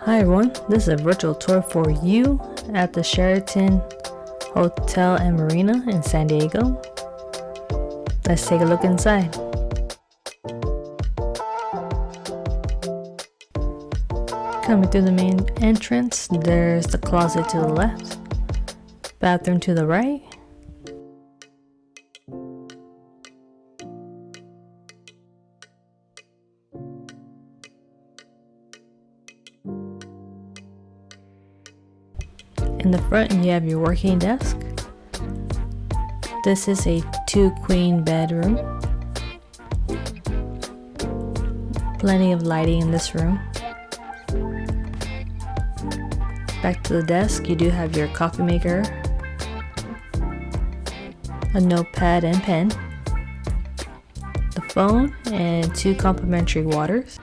Hi everyone, this is a virtual tour for you at the Sheraton Hotel and Marina in San Diego. Let's take a look inside. Coming through the main entrance, there's the closet to the left, bathroom to the right. In the front, you have your working desk. This is a 2-queen bedroom. Plenty of lighting in this room. Back to the desk, you do have your coffee maker, a notepad and pen, the phone, and 2 complimentary waters.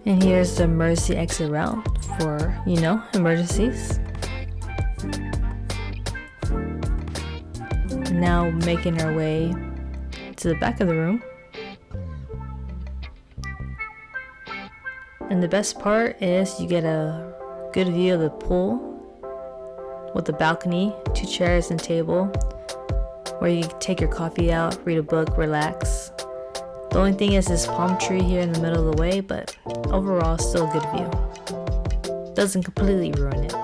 And here's the emergency exit route for, emergencies. Now making our way to the back of the room. And the best part is you get a good view of the pool with a balcony, 2 chairs and table where you take your coffee out, read a book, relax. The only thing is this palm tree here in the middle of the way, but overall still a good view. Doesn't completely ruin it.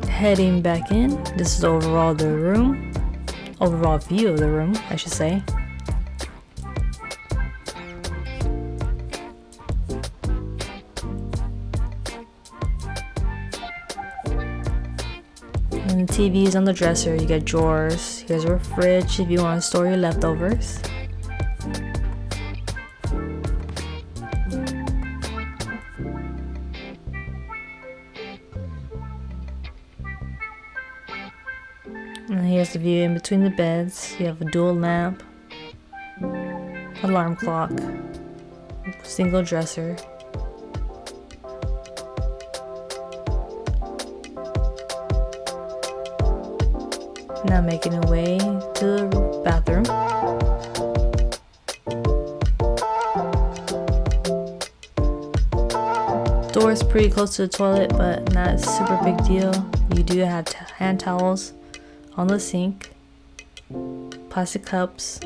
Heading back in, this is overall view of the room, I should say. And the TV is on the dresser, you get drawers, here's a fridge if you want to store your leftovers. And here's the view in between the beds. You have a dual lamp, alarm clock, single dresser. Now making our way to the bathroom. Door is pretty close to the toilet, but not a super big deal. You do have hand towels on the sink, plastic cups,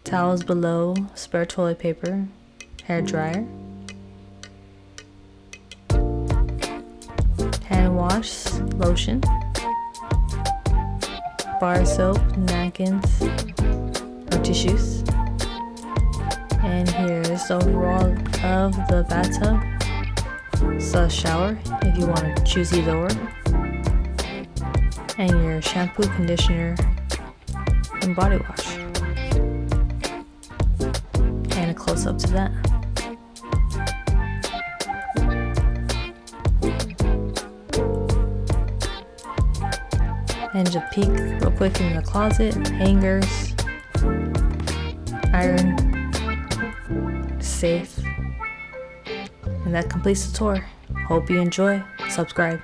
towels below, spare toilet paper, hair dryer, hand wash, lotion, bar soap, napkins, or tissues. And here's the overall of the bathtub. It's a shower if you want to choose either or. And your shampoo, conditioner, and body wash. And a close-up to that. And just peek real quick in the closet, hangers, iron, safe. And that completes the tour. Hope you enjoy. Subscribe.